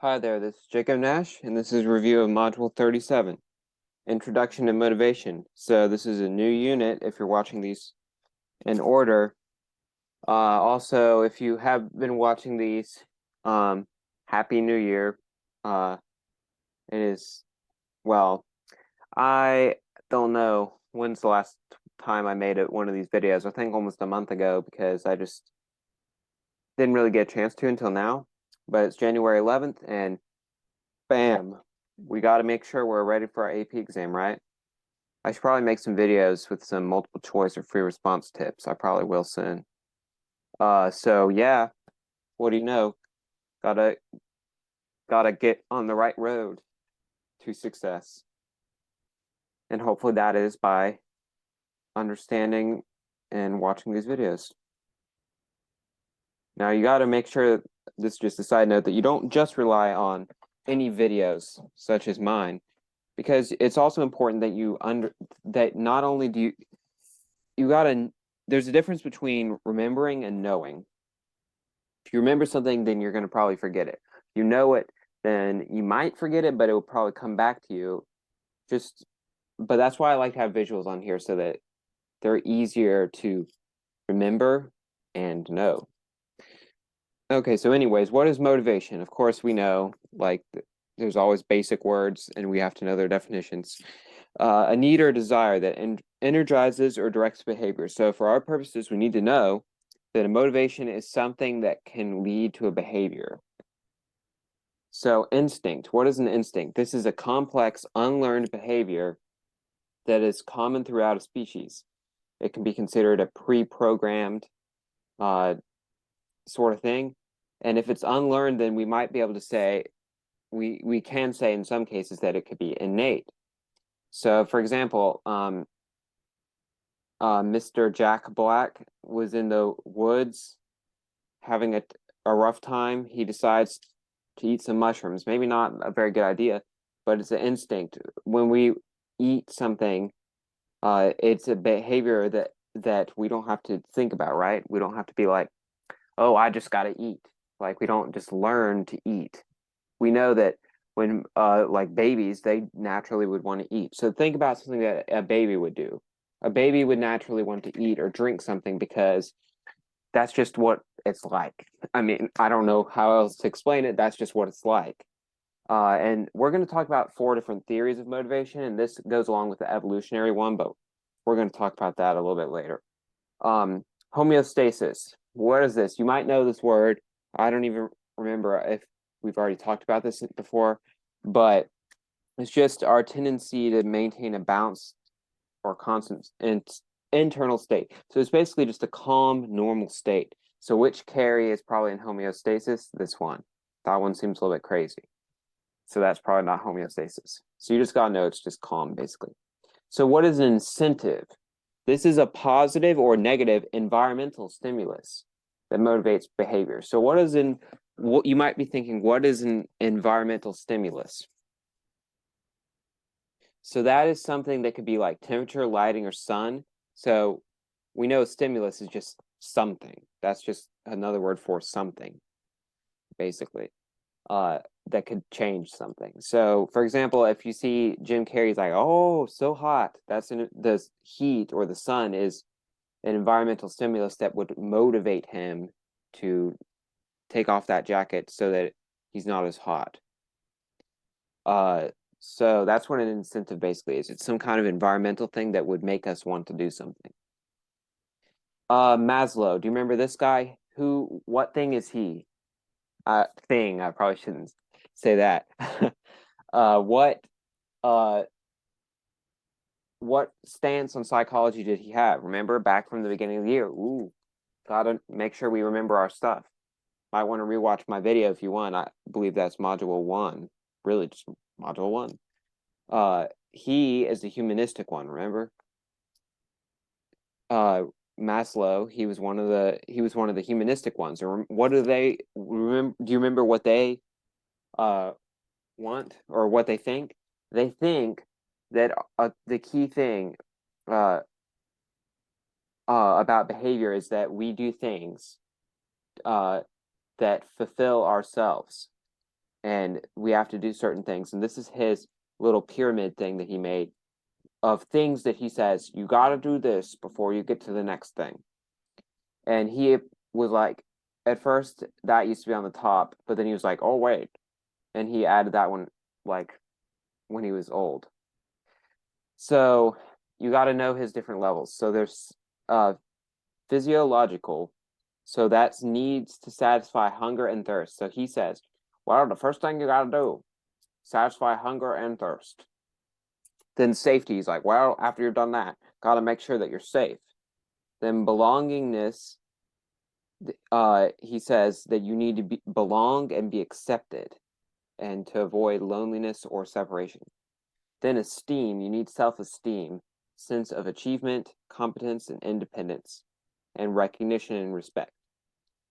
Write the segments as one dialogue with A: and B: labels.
A: Hi there, this is Jacob Nash, and this is a review of Module 37, Introduction to Motivation. So this is a new unit if you're watching these in order. Also, if you have been watching these, Happy New Year. It is, well, I don't know when's the last time I made one of these videos. I think almost a month ago because I just didn't really get a chance to until now. But it's January 11th, and bam, we got to make sure we're ready for our AP exam, right? I should probably make some videos with some multiple choice or free response tips. I probably will soon. So yeah, what do you know? Gotta get on the right road to success. And hopefully that is by understanding and watching these videos. Now you gotta make sure, this is just a side note, that you don't just rely on any videos such as mine, because it's also important that that not only do you gotta, there's a difference between remembering and knowing. If you remember something, then you're gonna probably forget it. If you know it, then you might forget it, but it will probably come back to you. But that's why I like to have visuals on here so that they're easier to remember and know. Okay, so anyways, what is motivation? Of course, we know, like, there's always basic words, and we have to know their definitions. A need or desire that energizes or directs behavior. So for our purposes, we need to know that a motivation is something that can lead to a behavior. So instinct, what is an instinct? This is a complex, unlearned behavior that is common throughout a species. It can be considered a pre-programmed sort of thing. And if it's unlearned, then we might be able to say, we can say in some cases that it could be innate. So for example, Mr. Jack Black was in the woods having a rough time. He decides to eat some mushrooms. Maybe not a very good idea, but it's an instinct. When we eat something, it's a behavior that we don't have to think about, right? We don't have to be like, oh, I just got to eat. Like, we don't just learn to eat. We know that when like babies, they naturally would want to eat. So think about something that a baby would do. A baby would naturally want to eat or drink something because that's just what it's like. I mean, I don't know how else to explain it. That's just what it's like. And we're going to talk about 4 different theories of motivation, and this goes along with the evolutionary one, but we're going to talk about that a little bit later. Homeostasis. What is this? You might know this word. I don't even remember if we've already talked about this before, but it's just our tendency to maintain a balanced or constant internal state. So it's basically just a calm, normal state. So which carry is probably in homeostasis? This one. That one seems a little bit crazy. So that's probably not homeostasis. So you just gotta know it's just calm, basically. So what is an incentive? This is a positive or negative environmental stimulus that motivates behavior. So what you might be thinking, what is an environmental stimulus? So that is something that could be like temperature, lighting, or sun. So we know stimulus is just something. That's just another word for something, basically, that could change something. So, for example, if you see Jim Carrey's like, oh, so hot, the heat or the sun is an environmental stimulus that would motivate him to take off that jacket so that he's not as hot. So that's what an incentive basically is. It's some kind of environmental thing that would make us want to do something. Maslow, do you remember this guy? What thing is he? Thing, I probably shouldn't say that. uh, what, uh, what stance on psychology did he have? Remember back from the beginning of the year? Ooh, gotta make sure we remember our stuff. Might want to rewatch my video if you want. I believe that's module 1. Really, just module 1. He is the humanistic one, remember? Maslow, he was one of the humanistic ones. Or what do they remember? Do you remember what they want or what they think? They think that the key thing about behavior is that we do things that fulfill ourselves. and we have to do certain things. And this is his little pyramid thing that he made of things that he says, you got to do this before you get to the next thing. And he was like, at first that used to be on the top, but then he was like, oh, wait. And he added that one like when he was old. So you got to know his different levels. So there's physiological. So that's needs to satisfy hunger and thirst. So he says, well, the first thing you got to do, satisfy hunger and thirst. Then safety is like, well, after you've done that, got to make sure that you're safe. Then belongingness, he says that you need to belong and be accepted and to avoid loneliness or separation. Then esteem, you need self-esteem, sense of achievement, competence, and independence, and recognition and respect.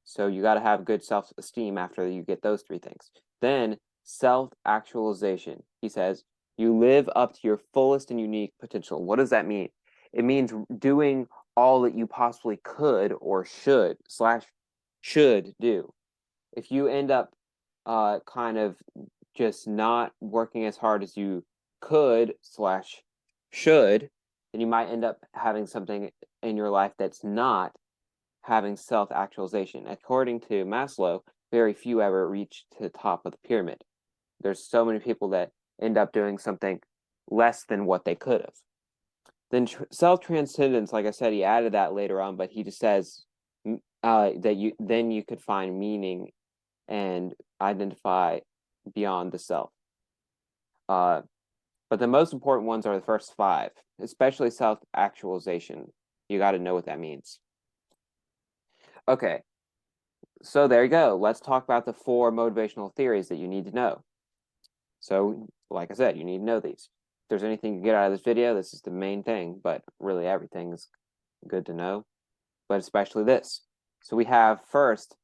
A: So you got to have good self-esteem after you get those three things. Then self-actualization, he says, you live up to your fullest and unique potential. What does that mean? It means doing all that you possibly could or should do. If you end up kind of just not working as hard as you could / should, then you might end up having something in your life that's not having self-actualization. According to Maslow, very few ever reach to the top of the pyramid. There's so many people that end up doing something less than what they could have. Then self-transcendence, like I said, he added that later on, but he just says that you could find meaning and identify beyond the self. But the most important ones are the first 5, especially self-actualization. You got to know what that means. Okay, so there you go. Let's talk about the 4 motivational theories that you need to know. So, like I said, you need to know these. If there's anything you get out of this video, this is the main thing, but really everything is good to know, but especially this. So we have first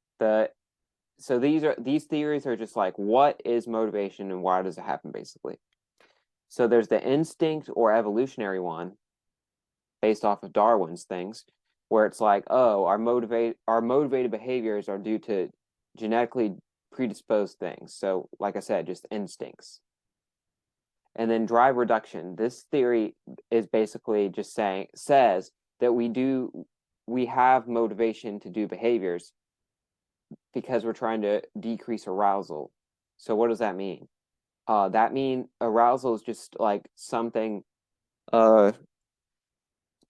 A: so these theories are just like, what is motivation and why does it happen, basically. So there's the instinct or evolutionary one, based off of Darwin's things, where it's like, oh, our motivated behaviors are due to genetically predisposed things. So, like I said, just instincts. And then drive reduction. This theory is basically just says that we have motivation to do behaviors because we're trying to decrease arousal. So what does that mean? That mean arousal is just like something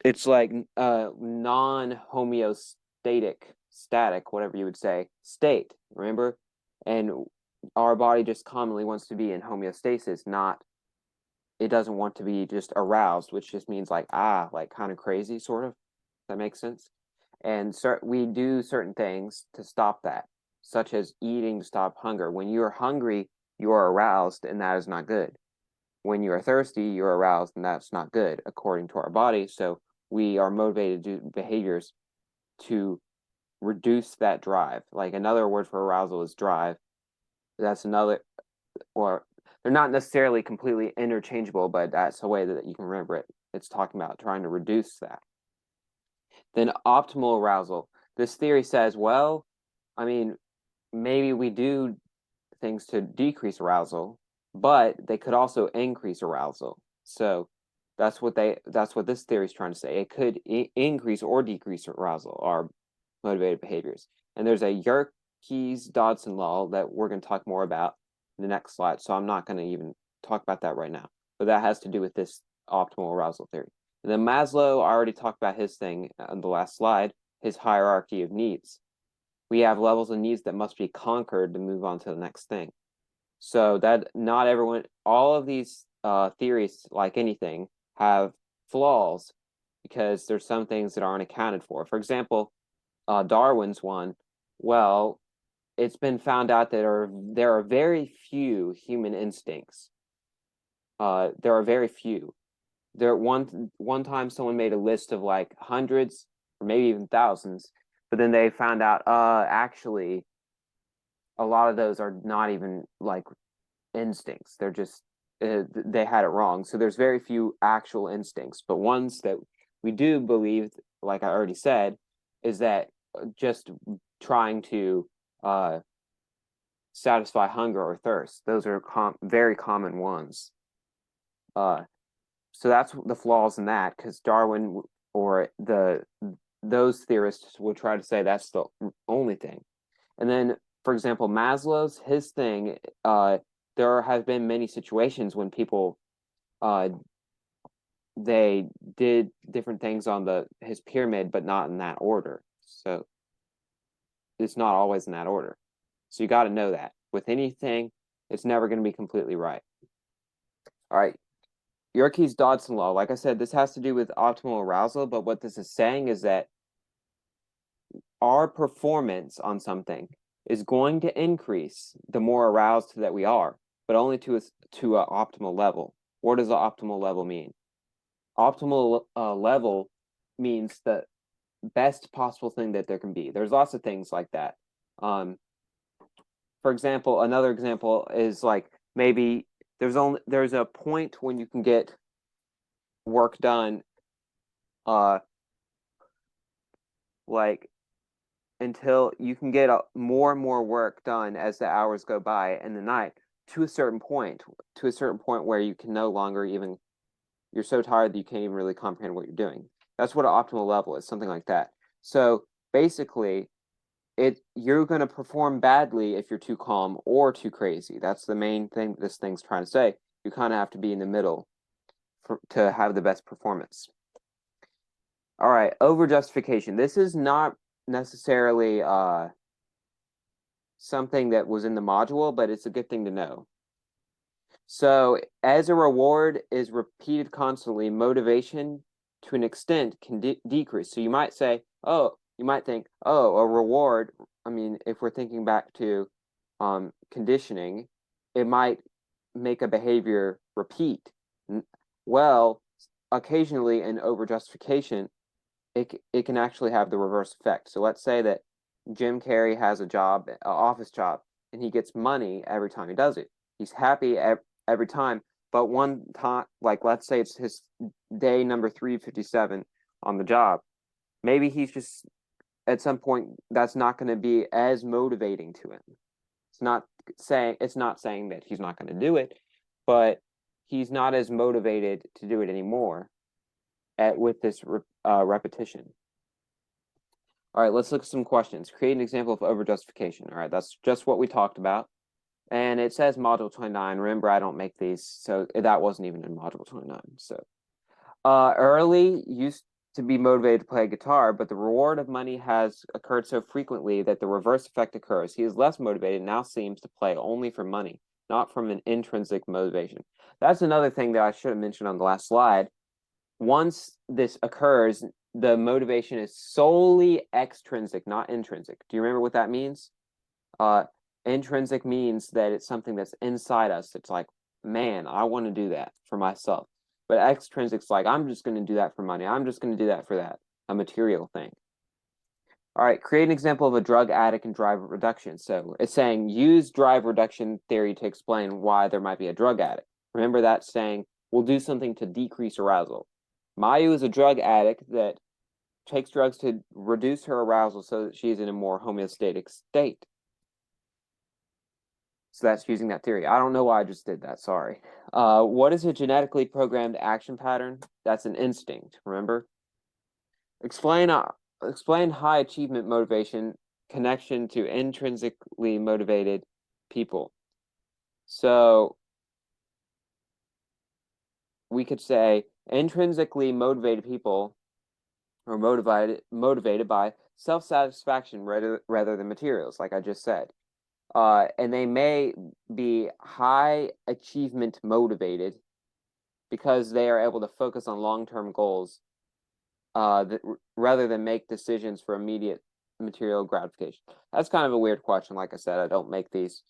A: it's like static, whatever you would say, state, remember? And our body just commonly wants to be in homeostasis, it doesn't want to be just aroused, which just means like kind of crazy, sort of. That makes sense? And we do certain things to stop that, such as eating to stop hunger. When you're hungry, you are aroused, and that is not good. When you are thirsty, you're aroused, and that's not good, according to our body. So we are motivated to do behaviors to reduce that drive. Like another word for arousal is drive. That's another, or they're not necessarily completely interchangeable, but that's a way that you can remember it. It's talking about trying to reduce that. Then optimal arousal. This theory says, well, I mean, maybe we do things to decrease arousal, but they could also increase arousal. So that's what this theory is trying to say. It could increase or decrease arousal, our motivated behaviors. And there's a Yerkes-Dodson law that we're going to talk more about in the next slide. So I'm not going to even talk about that right now. But that has to do with this optimal arousal theory. And then Maslow, I already talked about his thing on the last slide, his hierarchy of needs. We have levels of needs that must be conquered to move on to the next thing. So that not everyone, all of these theories, like anything, have flaws because there's some things that aren't accounted for. For example, Darwin's one, well, it's been found out that there are very few human instincts. There are very few. One time someone made a list of like hundreds or maybe even thousands, but then they found out actually a lot of those are not even like instincts. They're just they had it wrong. So there's very few actual instincts, but ones that we do believe, like I already said, is that just trying to satisfy hunger or thirst. Those are very common ones. So that's the flaws in that, because Darwin or those theorists would try to say that's the only thing. And then, for example, Maslow's, his thing, there have been many situations when people they did different things on his pyramid, but not in that order. So it's not always in that order. So you got to know that. With anything, it's never going to be completely right. All right. Yerkes Dodson law. Like I said, this has to do with optimal arousal, but what this is saying is that our performance on something is going to increase the more aroused that we are, but only to an optimal level. What does the optimal level mean? Optimal level means the best possible thing that there can be. There's lots of things like that. For example, another example is like maybe there's a point when you can get work done like until you can get more and more work done as the hours go by in the night to a certain point where you can no longer even, you're so tired that you can't even really comprehend what you're doing. That's what an optimal level is, something like that. So basically, you're going to perform badly if you're too calm or too crazy. That's the main thing this thing's trying to say. You kind of have to be in the middle to have the best performance. All right, over justification. This is not necessarily something that was in the module, but it's a good thing to know. So as a reward is repeated constantly, motivation to an extent can decrease. So you might say, you might think, a reward, I mean, if we're thinking back to conditioning, it might make a behavior repeat. Well, occasionally in over justification, it can actually have the reverse effect. So let's say that Jim Carrey has a job, an office job, and he gets money every time he does it. He's happy every time, but one time, like let's say it's his day number 357 on the job, maybe he's just at some point that's not going to be as motivating to him. It's not saying that he's not going to do it, but he's not as motivated to do it anymore with this repetition. All right, let's look at some questions. Create an example of over justification. All right, that's just what we talked about. And it says module 29. Remember, I don't make these, so that wasn't even in module 29. So Early used to be motivated to play guitar, but the reward of money has occurred so frequently that the reverse effect occurs. He is less motivated and now seems to play only for money, not from an intrinsic motivation. That's another thing that I should have mentioned on the last slide. Once this occurs, the motivation is solely extrinsic, not intrinsic. Do you remember what that means? Intrinsic means that it's something that's inside us. It's like, man, I want to do that for myself. But extrinsic's like, I'm just going to do that for money. I'm just going to do that for that, a material thing. All right, create an example of a drug addict and drive reduction. So it's saying use drive reduction theory to explain why there might be a drug addict. Remember that saying, we'll do something to decrease arousal. Mayu is a drug addict that takes drugs to reduce her arousal so that she's in a more homeostatic state. So that's using that theory. I don't know why I just did that, sorry. What is a genetically programmed action pattern? That's an instinct, remember? Explain high achievement motivation connection to intrinsically motivated people. So we could say intrinsically motivated people are motivated by self-satisfaction rather than materials, like I just said. And they may be high achievement motivated because they are able to focus on long-term goals rather than make decisions for immediate material gratification. That's kind of a weird question. Like I said, I don't make these,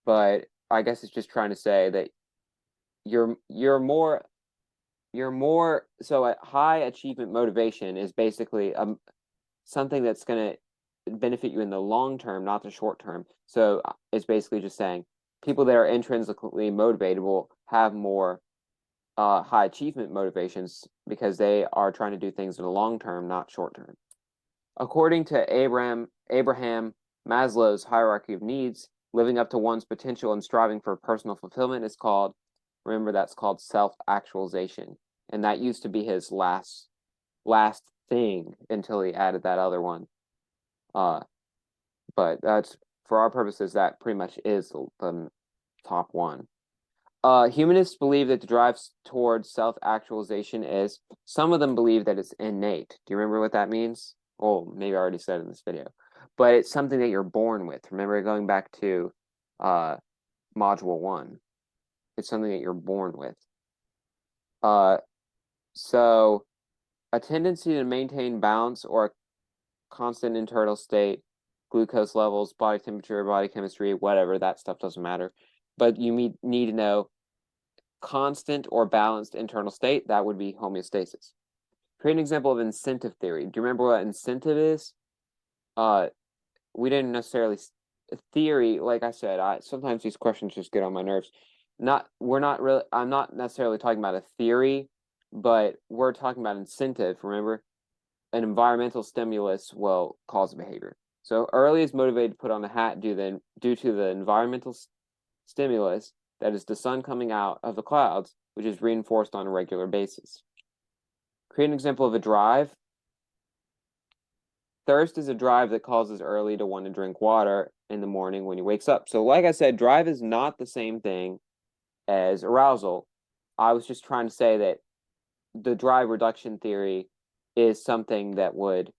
A: but I guess it's just trying to say that you're more so a high achievement motivation is basically something that's going to benefit you in the long term, not the short term. So it's basically just saying people that are intrinsically motivated will have more high achievement motivations because they are trying to do things in the long term, not short term. According to Abraham Maslow's hierarchy of needs, Living up to one's potential and striving for personal fulfillment is called, remember, that's called self-actualization. And that used to be his last thing until he added that other one. But that's, for our purposes, that pretty much is the top one. Humanists believe that the drive towards self-actualization is, some of them believe that it's innate. Do you remember what that means? Oh, maybe I already said it in this video. But it's something that you're born with. Remember, going back to module 1. It's something that you're born with. So a tendency to maintain balance or a constant internal state, glucose levels, body temperature, body chemistry, whatever, that stuff doesn't matter. But you need to know constant or balanced internal state. That would be homeostasis. Create an example of incentive theory. Do you remember what incentive is? We didn't necessarily theory. Like I said, sometimes these questions just get on my nerves. I'm not necessarily talking about a theory, but we're talking about incentive. Remember, an environmental stimulus will cause a behavior. So Early is motivated to put on a hat due to the environmental stimulus, that is the sun coming out of the clouds, which is reinforced on a regular basis. Create an example of a drive. Thirst is a drive that causes Early to want to drink water in the morning when he wakes up. So like I said, drive is not the same thing as arousal. I was just trying to say that the drive reduction theory is something that would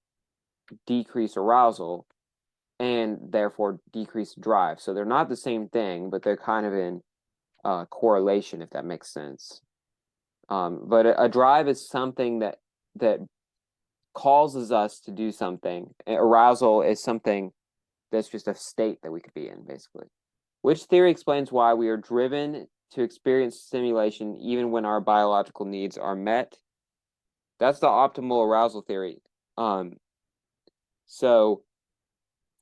A: decrease arousal and therefore decrease drive. So they're not the same thing, but they're kind of in correlation, if that makes sense. But a drive is something that causes us to do something. Arousal is something that's just a state that we could be in, basically. Which theory explains why we are driven to experience stimulation even when our biological needs are met? That's the optimal arousal theory. So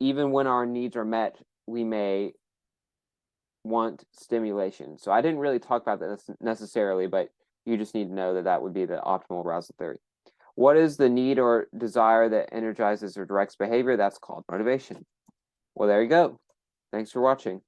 A: even when our needs are met, we may want stimulation. So I didn't really talk about this necessarily, but you just need to know that that would be the optimal arousal theory. What is the need or desire that energizes or directs behavior? That's called motivation. Well, there you go. Thanks for watching.